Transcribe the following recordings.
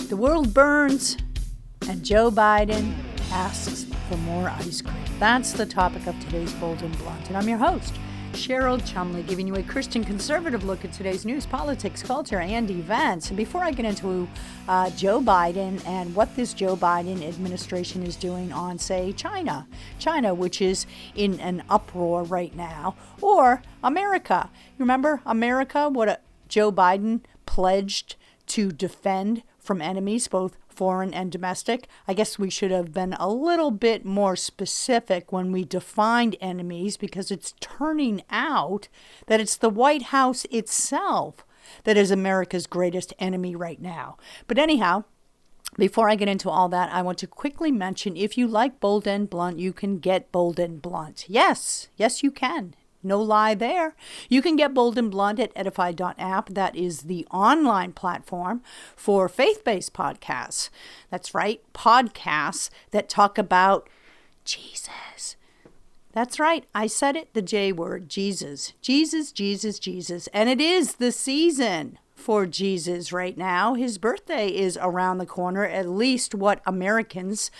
The world burns, and Joe Biden asks for more ice cream. That's the topic of today's Bold and Blunt. And I'm your host, Cheryl Chumley, giving you a Christian conservative look at today's news, politics, culture, and events. And before I get into Joe Biden and what this Joe Biden administration is doing on, say, China, which is in an uproar right now, or America. You remember America, what Joe Biden pledged to defend from enemies, both foreign and domestic? I guess we should have been a little bit more specific when we defined enemies, because it's turning out that it's the White House itself that is America's greatest enemy right now. But anyhow, before I get into all that, I want to quickly mention, if you like Bold and Blunt, you can get Bold and Blunt. Yes, you can. No lie there. You can get Bold and Blunt at edify.app. That is the online platform for faith-based podcasts. That's right, podcasts that talk about Jesus. That's right, I said it, the J word, Jesus. Jesus, Jesus, Jesus. And it is the season for Jesus right now. His birthday is around the corner, at least what Americans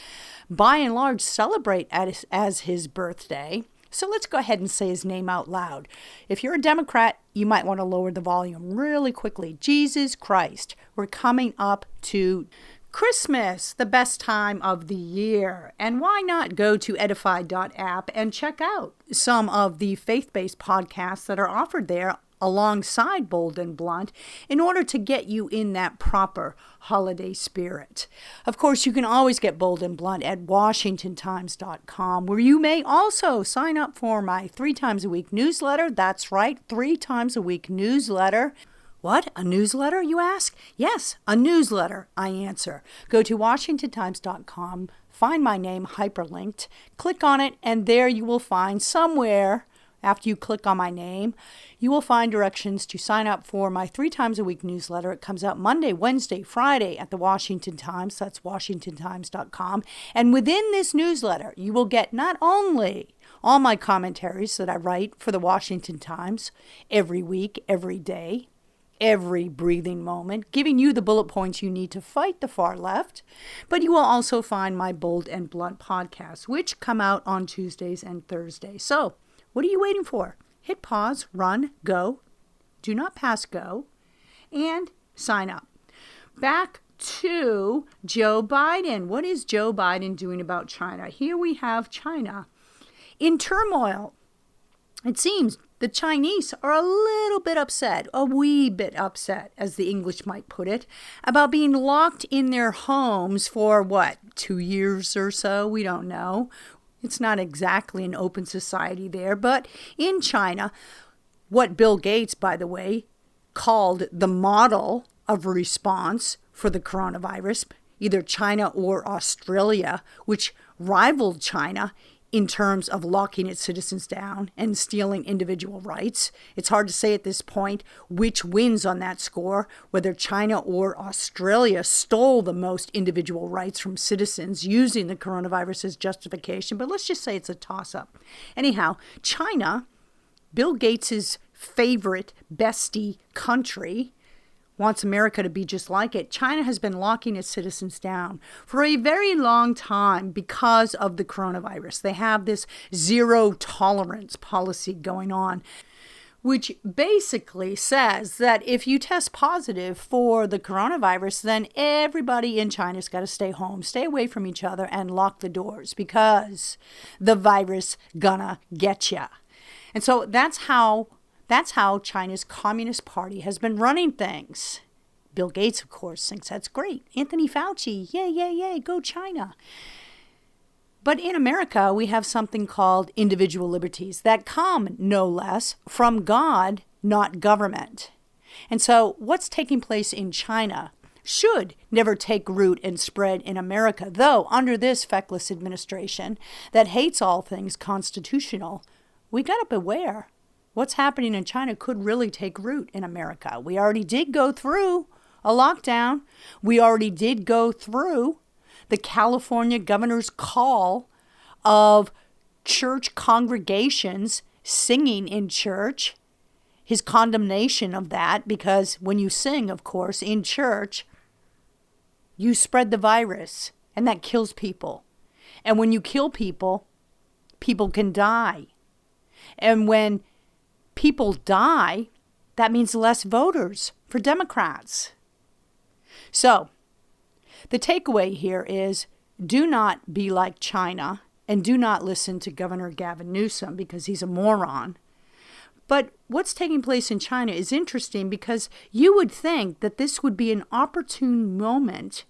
by and large celebrate as his birthday. So let's go ahead and say his name out loud. If you're a Democrat, you might want to lower the volume really quickly. Jesus Christ. We're coming up to Christmas, the best time of the year. And why not go to edify.app and check out some of the faith-based podcasts that are offered there alongside Bold and Blunt in order to get you in that proper holiday spirit. Of course, you can always get Bold and Blunt at washingtontimes.com, where you may also sign up for my 3 times a week newsletter. That's right, 3 times a week newsletter. What? A newsletter, you ask? Yes, a newsletter, I answer. Go to washingtontimes.com, find my name hyperlinked, click on it, and there you will find somewhere. After you click on my name, you will find directions to sign up for my 3 times a week newsletter. It comes out Monday, Wednesday, Friday at the Washington Times. That's washingtontimes.com. And within this newsletter, you will get not only all my commentaries that I write for the Washington Times every week, every day, every breathing moment, giving you the bullet points you need to fight the far left, but you will also find my Bold and Blunt podcasts, which come out on Tuesdays and Thursdays. So, what are you waiting for? Hit pause, run, go, do not pass go, and sign up. Back to Joe Biden. What is Joe Biden doing about China? Here we have China in turmoil. It seems the Chinese are a little bit upset, a wee bit upset, as the English might put it, about being locked in their homes for, 2 years or so? We don't know. It's not exactly an open society there, but in China, what Bill Gates, by the way, called the model of response for the coronavirus, either China or Australia, which rivaled China in terms of locking its citizens down and stealing individual rights. It's hard to say at this point which wins on that score, whether China or Australia stole the most individual rights from citizens using the coronavirus as justification, but let's just say it's a toss-up. Anyhow, China, Bill Gates's favorite bestie country, wants America to be just like it. China has been locking its citizens down for a very long time because of the coronavirus. They have this zero tolerance policy going on, which basically says that if you test positive for the coronavirus, then everybody in China's got to stay home, stay away from each other, and lock the doors because the virus gonna get ya. And so that's how China's Communist Party has been running things. Bill Gates, of course, thinks that's great. Anthony Fauci, yay, go China. But in America, we have something called individual liberties that come, no less, from God, not government. And so what's taking place in China should never take root and spread in America, though under this feckless administration that hates all things constitutional, we got to beware. What's happening in China could really take root in America. We already did go through a lockdown. We already did go through the California governor's call of church congregations singing in church, his condemnation of that, because when you sing, of course, in church, you spread the virus, and that kills people. And when you kill people, people can die. And when people die, that means less voters for Democrats. So, the takeaway here is do not be like China and do not listen to Governor Gavin Newsom because he's a moron. But what's taking place in China is interesting because you would think that this would be an opportune moment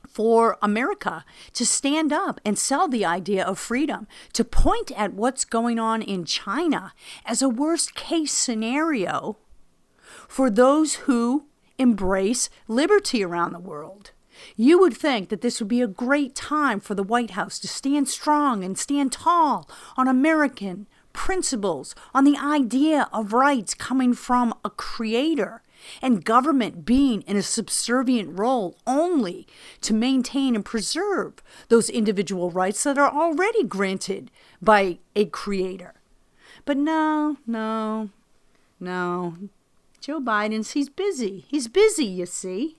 for America to stand up and sell the idea of freedom, to point at what's going on in China as a worst case scenario for those who embrace liberty around the world. You would think that this would be a great time for the White House to stand strong and stand tall on American principles, on the idea of rights coming from a creator, and government being in a subservient role only to maintain and preserve those individual rights that are already granted by a creator. But no. Joe Biden, he's busy. He's busy, you see.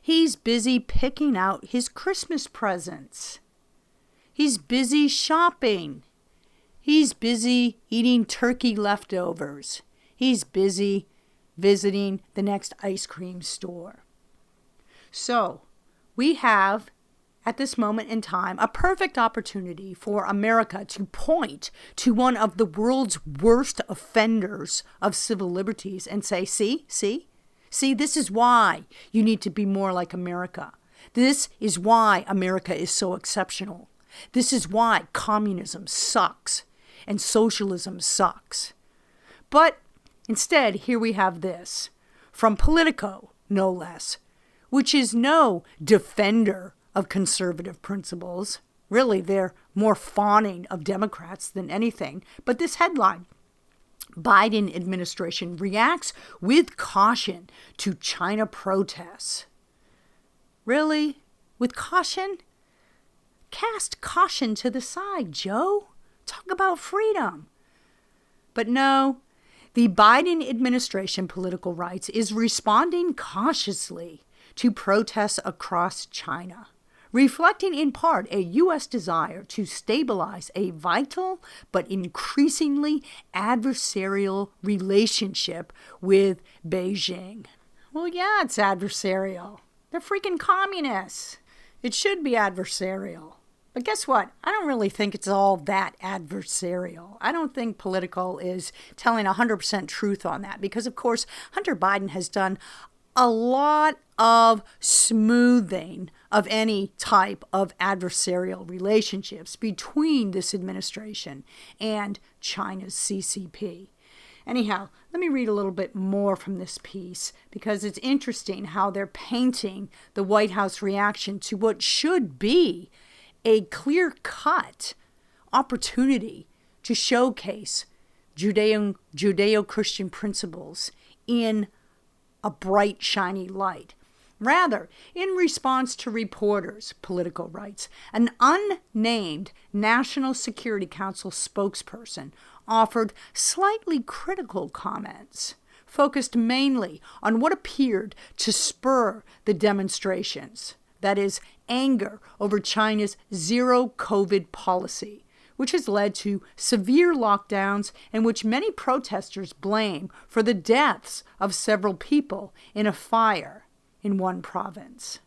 He's busy picking out his Christmas presents. He's busy shopping. He's busy eating turkey leftovers. He's busy visiting the next ice cream store. So, we have, at this moment in time, a perfect opportunity for America to point to one of the world's worst offenders of civil liberties and say, see, this is why you need to be more like America. This is why America is so exceptional. This is why communism sucks and socialism sucks. But instead, here we have this, from Politico, no less, which is no defender of conservative principles. Really, they're more fawning of Democrats than anything. But this headline, Biden administration reacts with caution to China protests. Really? With caution? Cast caution to the side, Joe. Talk about freedom. But no, the Biden administration political rights is responding cautiously to protests across China, reflecting in part a U.S. desire to stabilize a vital but increasingly adversarial relationship with Beijing. Well, yeah, it's adversarial. They're freaking communists. It should be adversarial. But guess what? I don't really think it's all that adversarial. I don't think Politico is telling 100% truth on that because, of course, Hunter Biden has done a lot of smoothing of any type of adversarial relationships between this administration and China's CCP. Anyhow, let me read a little bit more from this piece because it's interesting how they're painting the White House reaction to what should be a clear-cut opportunity to showcase Judeo-Christian principles in a bright, shiny light. Rather, in response to reporters, Politico writes, an unnamed National Security Council spokesperson offered slightly critical comments, focused mainly on what appeared to spur the demonstrations. That is, anger over China's zero COVID policy, which has led to severe lockdowns and which many protesters blame for the deaths of several people in a fire in one province.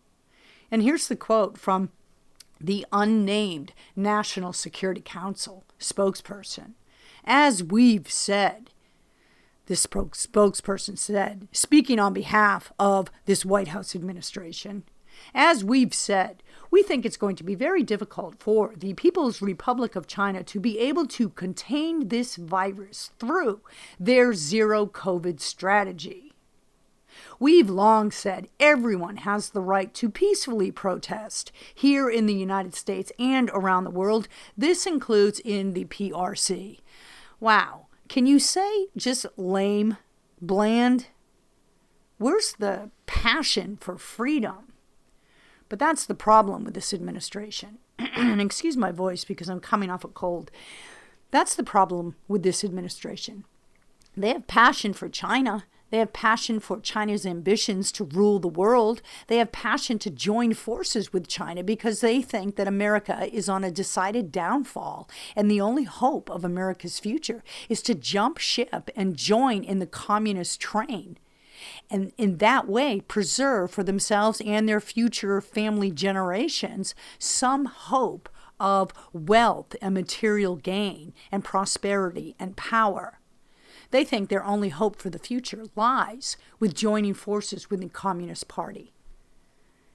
And here's the quote from the unnamed National Security Council spokesperson. As we've said, this spokesperson said, speaking on behalf of this White House administration, as we've said, we think it's going to be very difficult for the People's Republic of China to be able to contain this virus through their zero COVID strategy. We've long said everyone has the right to peacefully protest here in the United States and around the world. This includes in the PRC. Wow. Can you say just lame, bland? Where's the passion for freedom? But that's the problem with this administration. And excuse my voice because I'm coming off a cold. That's the problem with this administration. They have passion for China. They have passion for China's ambitions to rule the world. They have passion to join forces with China because they think that America is on a decided downfall, and the only hope of America's future is to jump ship and join in the communist train, and in that way preserve for themselves and their future family generations some hope of wealth and material gain and prosperity and power. They think their only hope for the future lies with joining forces with the Communist Party.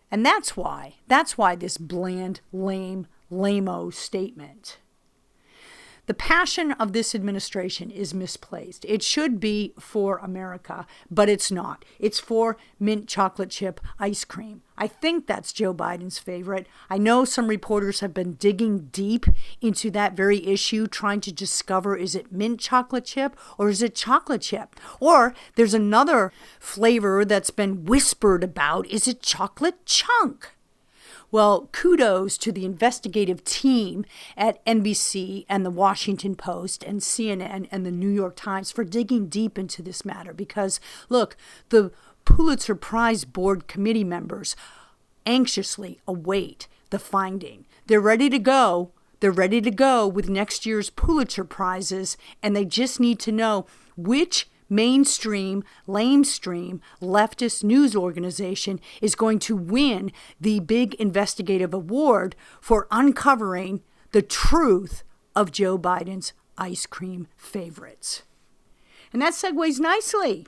And that's why this bland, lame-o statement. The passion of this administration is misplaced. It should be for America, but it's not. It's for mint chocolate chip ice cream. I think that's Joe Biden's favorite. I know some reporters have been digging deep into that very issue, trying to discover, is it mint chocolate chip or is it chocolate chip? Or there's another flavor that's been whispered about. Is it chocolate chunk? Well, kudos to the investigative team at NBC and the Washington Post and CNN and the New York Times for digging deep into this matter because, look, the Pulitzer Prize Board committee members anxiously await the finding. They're ready to go. They're ready to go with next year's Pulitzer Prizes, and they just need to know which mainstream, lamestream, leftist news organization is going to win the big investigative award for uncovering the truth of Joe Biden's ice cream favorites. And that segues nicely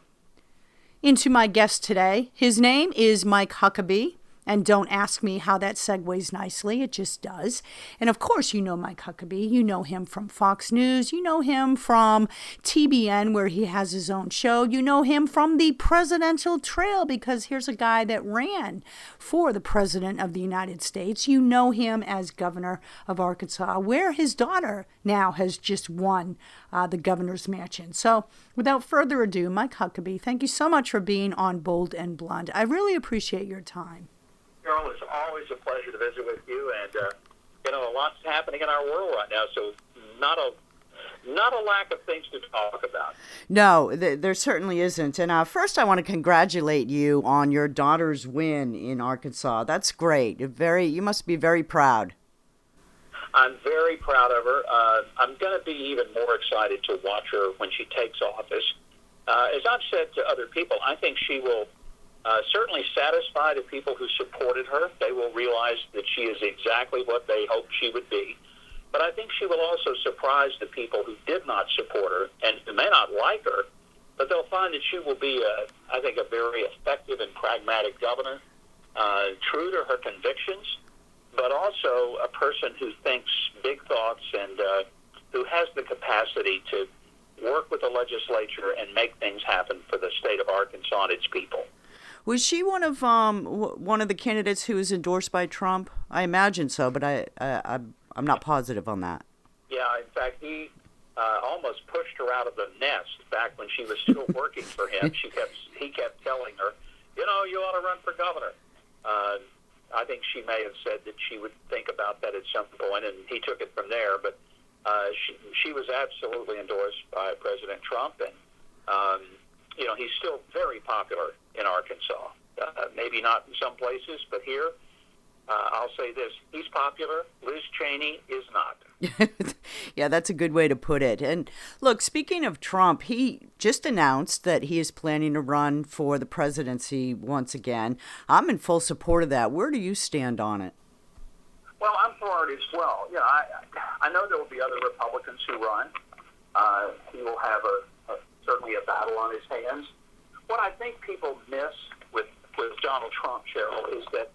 into my guest today. His name is Mike Huckabee. And don't ask me how that segues nicely. It just does. And of course, you know Mike Huckabee. You know him from Fox News. You know him from TBN, where he has his own show. You know him from the presidential trail, because here's a guy that ran for the president of the United States. You know him as governor of Arkansas, where his daughter now has just won the governor's mansion. So without further ado, Mike Huckabee, thank you so much for being on Bold and Blunt. I really appreciate your time. Carol, it's always a pleasure to visit with you, and a lot's happening in our world right now, so not a lack of things to talk about. No, there certainly isn't. And first, I want to congratulate you on your daughter's win in Arkansas. That's great. You must be very proud. I'm very proud of her. I'm going to be even more excited to watch her when she takes office. As I've said to other people, I think she will certainly satisfy the people who supported her. They will realize that she is exactly what they hoped she would be. But I think she will also surprise the people who did not support her and who may not like her, but they'll find that she will be, I think, a very effective and pragmatic governor, true to her convictions, but also a person who thinks big thoughts and who has the capacity to work with the legislature and make things happen for the state of Arkansas and its people. Was she one of the candidates who was endorsed by Trump? I imagine so, but I'm not positive on that. Yeah, in fact, he almost pushed her out of the nest back when she was still working for him. He kept telling her, you ought to run for governor. I think she may have said that she would think about that at some point, and he took it from there. But she was absolutely endorsed by President Trump, and he's still very popular in Arkansas. Maybe not in some places, but here, I'll say this: he's popular. Liz Cheney is not. Yeah, that's a good way to put it. And look, speaking of Trump, he just announced that he is planning to run for the presidency once again. I'm in full support of that. Where do you stand on it? Well, I'm for it as well. I know there will be other Republicans who run. He will have certainly a battle on his hands. What I think people miss with Donald Trump, Cheryl, is that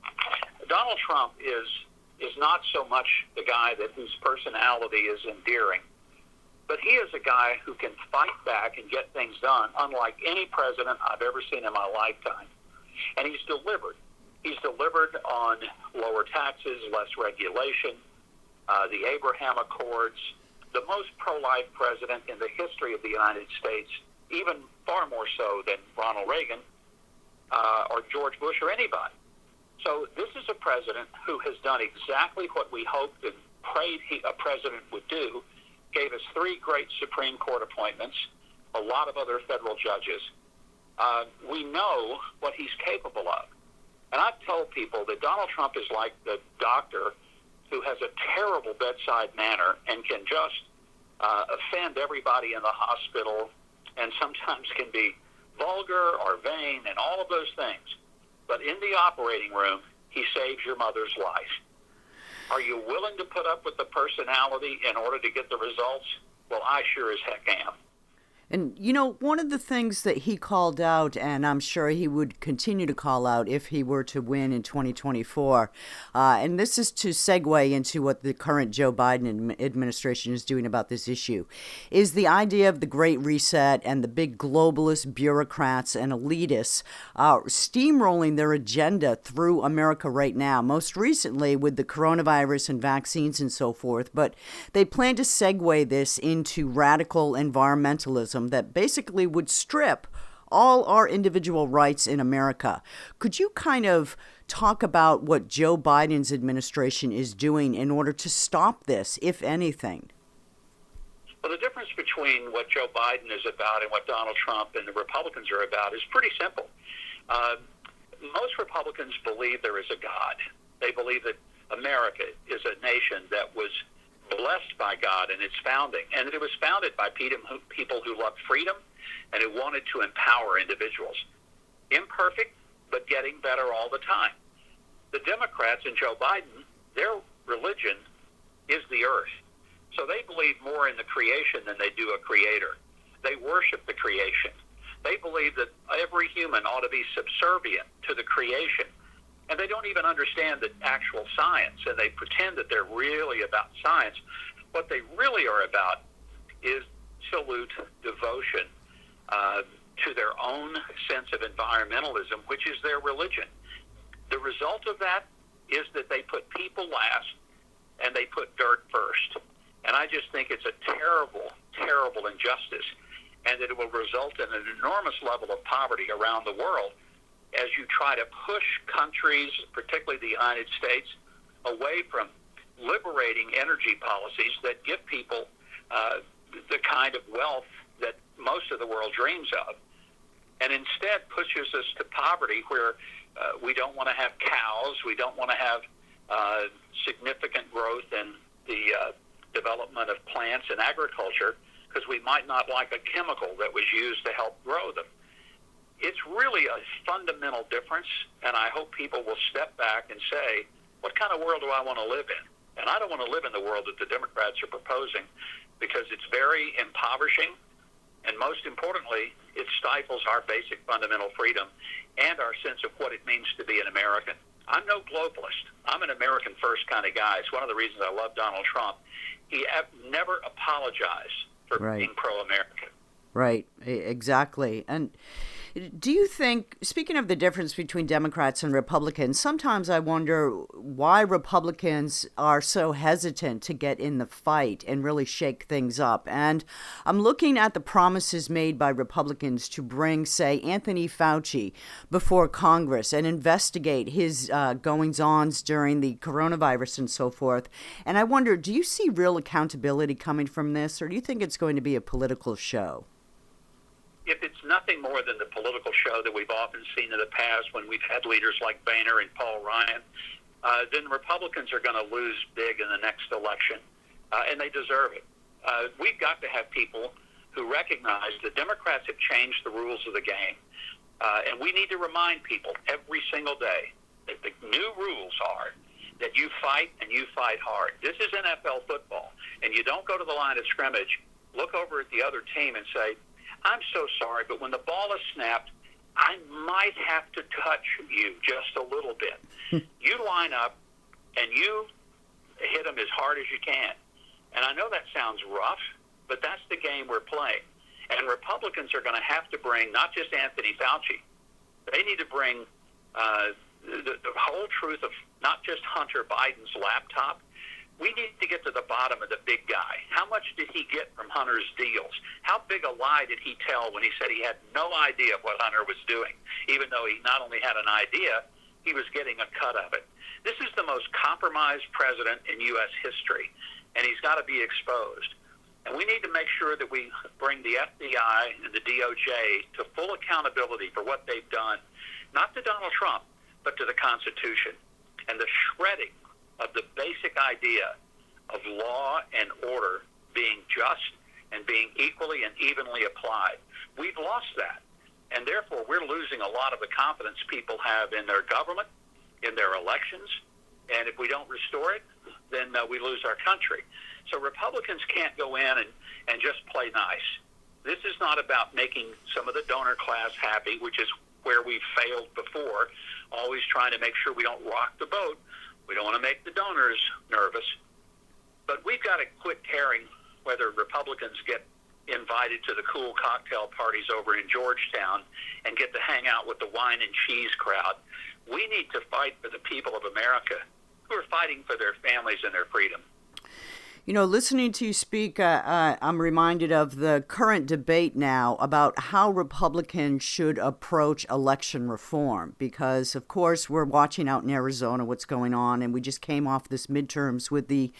Donald Trump is not so much the guy whose personality is endearing, but he is a guy who can fight back and get things done, unlike any president I've ever seen in my lifetime. And he's delivered. He's delivered on lower taxes, less regulation, the Abraham Accords, the most pro-life president in the history of the United States, even far more so than Ronald Reagan or George Bush or anybody. So this is a president who has done exactly what we hoped and prayed a president would do, gave us 3 great Supreme Court appointments, a lot of other federal judges. we know what he's capable of. And I've told people that Donald Trump is like the doctor who has a terrible bedside manner and can just offend everybody in the hospital and sometimes can be vulgar or vain and all of those things. But in the operating room, he saves your mother's life. Are you willing to put up with the personality in order to get the results? Well, I sure as heck am. And, you know, one of the things that he called out, and I'm sure he would continue to call out if he were to win in 2024, and this is to segue into what the current Joe Biden administration is doing about this issue, is the idea of the Great Reset and the big globalist bureaucrats and elitists steamrolling their agenda through America right now, most recently with the coronavirus and vaccines and so forth. But they plan to segue this into radical environmentalism that basically would strip all our individual rights in America. Could you kind of talk about what Joe Biden's administration is doing in order to stop this, if anything? Well, the difference between what Joe Biden is about and what Donald Trump and the Republicans are about is pretty simple. Most Republicans believe there is a God. They believe that America is a nation that was blessed by God in its founding, and it was founded by people who loved freedom and who wanted to empower individuals. Imperfect, but getting better all the time. The Democrats and Joe Biden, their religion is the earth. So they believe more in the creation than they do a creator. They worship the creation. They believe that every human ought to be subservient to the creation. And they don't even understand the actual science, and they pretend that they're really about science. What they really are about is absolute devotion to their own sense of environmentalism, which is their religion. The result of that is that they put people last and they put dirt first. And I just think it's a terrible, terrible injustice, and that it will result in an enormous level of poverty around the world as you try to push countries, particularly the United States, away from liberating energy policies that give people the kind of wealth that most of the world dreams of, and instead pushes us to poverty where we don't want to have cows, we don't want to have significant growth in the development of plants and agriculture because we might not like a chemical that was used to help grow them. It's really a fundamental difference, and I hope people will step back and say, what kind of world do I want to live in? And I don't want to live in the world that the Democrats are proposing because it's very impoverishing, and most importantly, it stifles our basic fundamental freedom and our sense of what it means to be an American. I'm no globalist. I'm an American first kind of guy. It's one of the reasons I love Donald Trump. He never apologized for being pro-American. Right, exactly. And do you think, speaking of the difference between Democrats and Republicans, sometimes I wonder why Republicans are so hesitant to get in the fight and really shake things up. And I'm looking at the promises made by Republicans to bring, say, Anthony Fauci before Congress and investigate his goings-ons during the coronavirus and so forth. And I wonder, do you see real accountability coming from this, or do you think it's going to be a political show? If it's nothing more than the political show that we've often seen in the past when we've had leaders like Boehner and Paul Ryan, then Republicans are going to lose big in the next election, and they deserve it. We've got to have people who recognize that Democrats have changed the rules of the game, and we need to remind people every single day that the new rules are that you fight and you fight hard. This is NFL football, and you don't go to the line of scrimmage, look over at the other team and say, I'm so sorry, but when the ball is snapped, I might have to touch you just a little bit. You line up, and you hit them as hard as you can. And I know that sounds rough, but that's the game we're playing. And Republicans are going to have to bring not just Anthony Fauci. They need to bring the whole truth of not just Hunter Biden's laptop. We need to get to the bottom of the big guy. How much did he get from Hunter's deals? How big a lie did he tell when he said he had no idea what Hunter was doing, even though he not only had an idea, he was getting a cut of it? This is the most compromised president in U.S. history, and he's got to be exposed. And we need to make sure that we bring the FBI and the DOJ to full accountability for what they've done, not to Donald Trump, but to the Constitution, and the shredding of the basic idea of law and order being just and being equally and evenly applied. We've lost that, and therefore we're losing a lot of the confidence people have in their government, in their elections, and if we don't restore it, then we lose our country. So Republicans can't go in and just play nice. This is not about making some of the donor class happy, which is where we've failed before, always trying to make sure we don't rock the boat. We don't want to make the donors nervous. But we've got to quit caring whether Republicans get invited to the cool cocktail parties over in Georgetown and get to hang out with the wine and cheese crowd. We need to fight for the people of America who are fighting for their families and their freedom. You know, listening to you speak, I'm reminded of the current debate now about how Republicans should approach election reform, because, of course, we're watching out in Arizona what's going on, and we just came off this midterms with the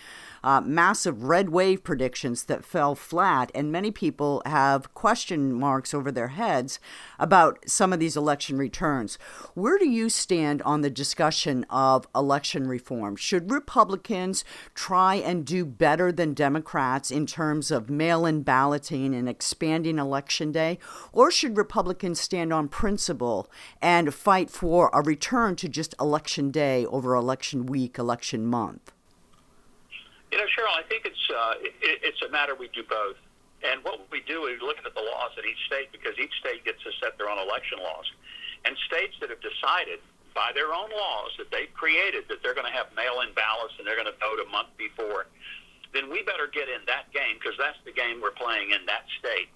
massive red wave predictions that fell flat, and many people have question marks over their heads about some of these election returns. Where do you stand on the discussion of election reform? Should Republicans try and do better than Democrats in terms of mail-in balloting and expanding Election Day? Or should Republicans stand on principle and fight for a return to just Election Day over Election Week, Election Month? You know, Cheryl, I think it's a matter we do both. And what we do is look at the laws in each state, because each state gets to set their own election laws. And states that have decided by their own laws that they've created that they're going to have mail-in ballots and they're going to vote a month before, then we better get in that game, because that's the game we're playing in that state.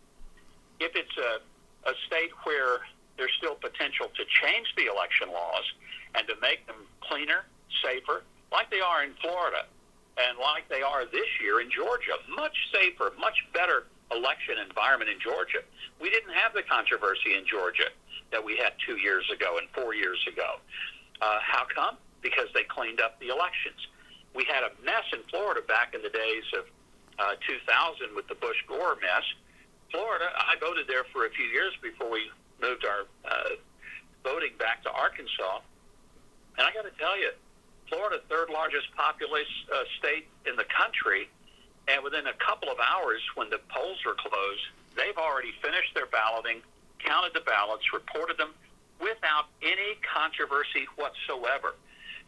If it's a state where there's still potential to change the election laws and to make them cleaner, safer, like they are in Florida and like they are this year in Georgia, much safer, much better election environment in Georgia. We didn't have the controversy in Georgia that we had 2 years ago and 4 years ago. How come? Because they cleaned up the elections. We had a mess in Florida back in the days of 2000 with the Bush-Gore mess. Florida, I voted there for a few years before we moved our voting back to Arkansas. And I got to tell you, Florida, third largest populous state in the country, and within a couple of hours when the polls were closed, they've already finished their balloting, counted the ballots, reported them without any controversy whatsoever.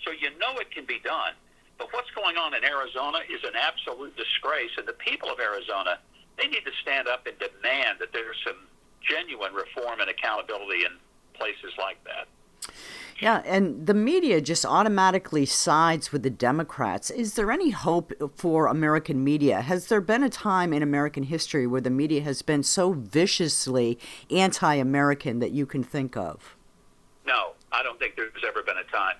So you know it can be done. But what's going on in Arizona is an absolute disgrace, and the people of Arizona, they need to stand up and demand that there's some genuine reform and accountability in places like that. Yeah, and the media just automatically sides with the Democrats. Is there any hope for American media? Has there been a time in American history where the media has been so viciously anti-American that you can think of? No, I don't think there's ever been a time.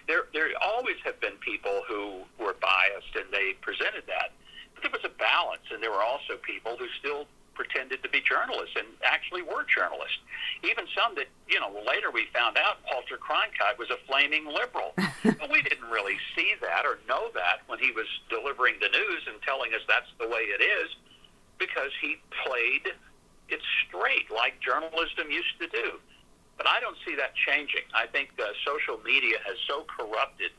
There always have been people who were biased, and they presented that. But there was a balance, and there were also people who still pretended to be journalists and actually were journalists. Even some that, later we found out Walter Cronkite was a flaming liberal. But we didn't really see that or know that when he was delivering the news and telling us that's the way it is, because he played it straight like journalism used to do. But I don't see that changing. I think social media has so corrupted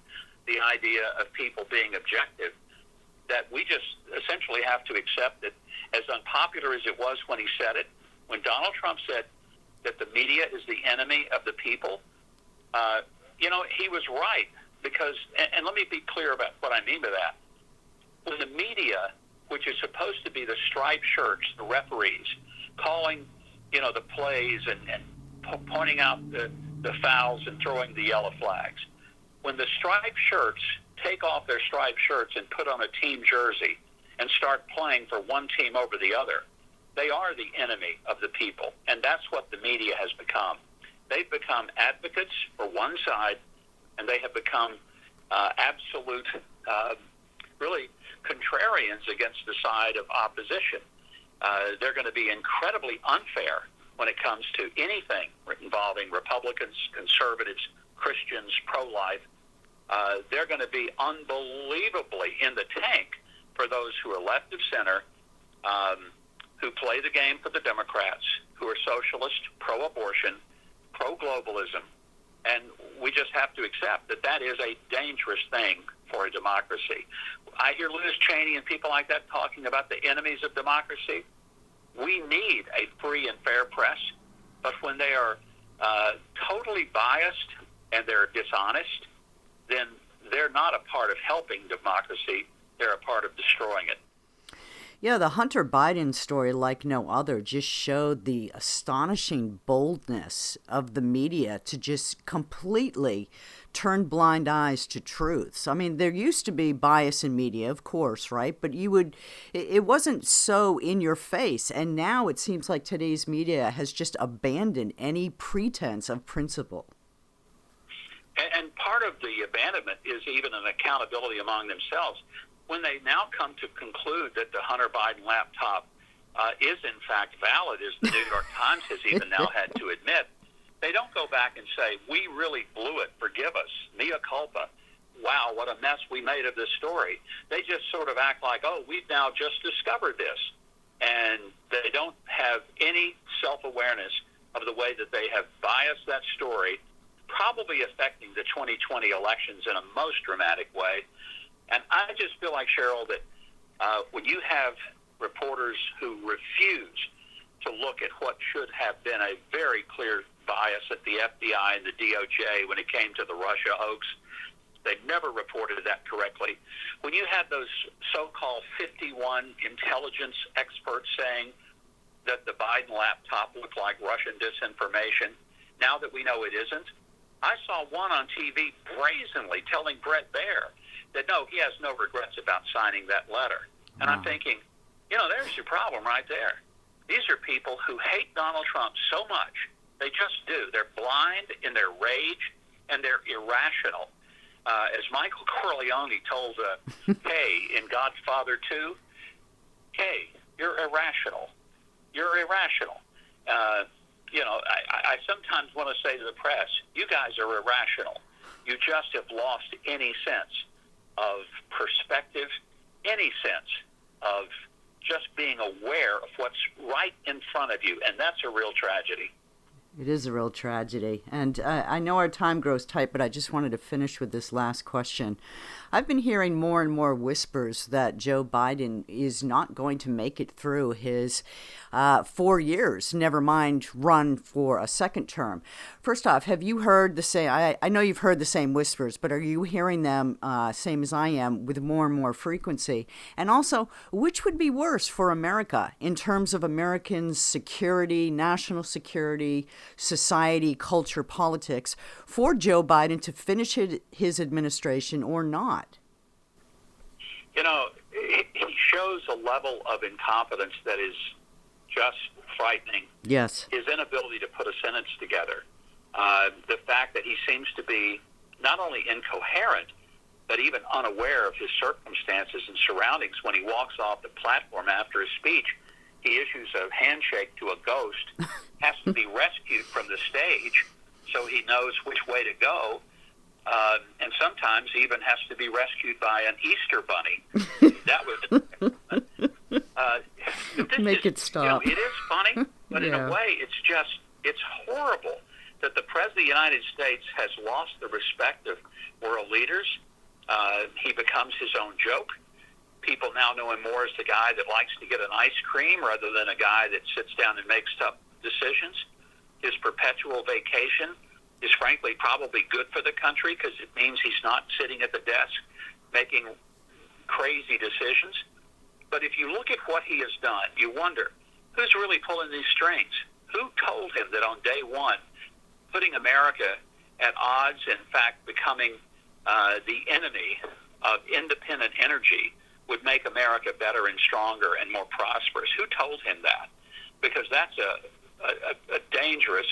the idea of people being objective that we just essentially have to accept that, as unpopular as it was when he said it, when Donald Trump said that the media is the enemy of the people, he was right. Because, and let me be clear about what I mean by that. When the media, which is supposed to be the striped shirts, the referees, calling, the plays and pointing out the fouls and throwing the yellow flags, when the striped shirts take off their striped shirts and put on a team jersey and start playing for one team over the other, they are the enemy of the people. And that's what the media has become. They've become advocates for one side, and they have become absolute, really contrarians against the side of opposition. They're going to be incredibly unfair when it comes to anything involving Republicans, conservatives, Christians, pro-life. They're going to be unbelievably in the tank for those who are left of center, who play the game for the Democrats, who are socialist, pro-abortion, pro-globalism, and we just have to accept that that is a dangerous thing for a democracy. I hear Liz Cheney and people like that talking about the enemies of democracy. We need a free and fair press, but when they are totally biased and they're dishonest, then they're not a part of helping democracy. They're a part of destroying it. Yeah, the Hunter Biden story, like no other, just showed the astonishing boldness of the media to just completely turn blind eyes to truths. I mean, there used to be bias in media, of course, right? But it wasn't so in your face. And now it seems like today's media has just abandoned any pretense of principle. And part of the abandonment is even an accountability among themselves. When they now come to conclude that the Hunter Biden laptop is in fact valid, as the New York Times has even now had to admit, they don't go back and say, we really blew it, forgive us, mea culpa, wow, what a mess we made of this story. They just sort of act like, oh, we've now just discovered this. And they don't have any self-awareness of the way that they have biased that story, probably affecting the 2020 elections in a most dramatic way. And I just feel like, Cheryl, that when you have reporters who refuse to look at what should have been a very clear bias at the FBI and the DOJ when it came to the Russia hoax, they never reported that correctly. When you had those so-called 51 intelligence experts saying that the Biden laptop looked like Russian disinformation, now that we know it isn't, I saw one on TV brazenly telling Brett Baer that, no, he has no regrets about signing that letter. And I'm thinking, there's your problem right there. These are people who hate Donald Trump so much. They just do. They're blind in their rage, and they're irrational. As Michael Corleone told Kay in Godfather 2, Kay, you're irrational. You're irrational. I sometimes want to say to the press, you guys are irrational. You just have lost any sense of perspective, any sense of just being aware of what's right in front of you, and that's a real tragedy. It is a real tragedy. And I know our time grows tight, but I just wanted to finish with this last question. I've been hearing more and more whispers that Joe Biden is not going to make it through his 4 years, never mind run for a second term. First off, have you heard the same? I know you've heard the same whispers, but are you hearing them, same as I am, with more and more frequency? And also, which would be worse for America in terms of Americans' security, national security, society, culture, politics, for Joe Biden to finish his administration or not? He shows a level of incompetence that is just frightening. Yes. His inability to put a sentence together. The fact that he seems to be not only incoherent, but even unaware of his circumstances and surroundings. When he walks off the platform after his speech, he issues a handshake to a ghost, has to be rescued from the stage so he knows which way to go, and sometimes even has to be rescued by an Easter bunny. That was... Make it stop. It is funny, but in a way, it's horrible that the President of the United States has lost the respect of world leaders. He becomes his own joke. People now know him more as the guy that likes to get an ice cream rather than a guy that sits down and makes tough decisions. His perpetual vacation is frankly probably good for the country because it means he's not sitting at the desk making crazy decisions. But if you look at what he has done, you wonder, who's really pulling these strings? Who told him that on day one, putting America at odds, in fact, becoming the enemy of independent energy would make America better and stronger and more prosperous? Who told him that? Because that's a dangerous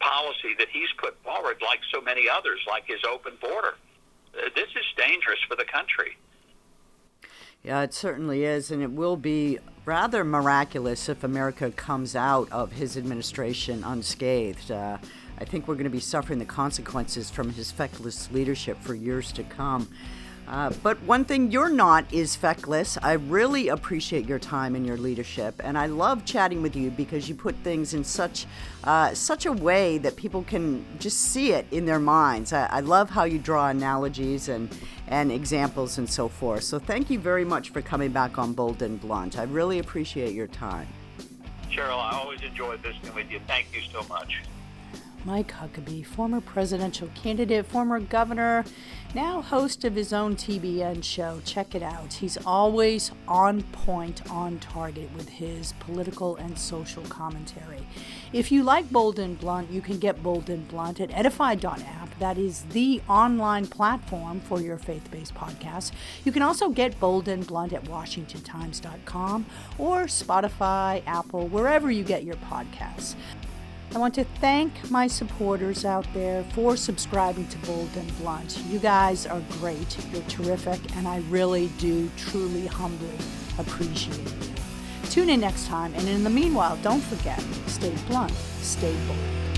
policy that he's put forward, like so many others, like his open border. This is dangerous for the country. Yeah, it certainly is, and it will be rather miraculous if America comes out of his administration unscathed. I think we're going to be suffering the consequences from his feckless leadership for years to come. But one thing you're not is feckless. I really appreciate your time and your leadership, and I love chatting with you because you put things in such a way that people can just see it in their minds. I love how you draw analogies and examples and so forth. So thank you very much for coming back on Bold and Blunt. I really appreciate your time. Cheryl, I always enjoy visiting with you. Thank you so much. Mike Huckabee, former presidential candidate, former governor, now host of his own TBN show. Check it out. He's always on point, on target with his political and social commentary. If you like Bold and Blunt, you can get Bold and Blunt at edify.app. That is the online platform for your faith-based podcasts. You can also get Bold and Blunt at washingtontimes.com or Spotify, Apple, wherever you get your podcasts. I want to thank my supporters out there for subscribing to Bold and Blunt. You guys are great. You're terrific, and I really do truly, humbly appreciate you. Tune in next time, and in the meanwhile, don't forget, stay blunt, stay bold.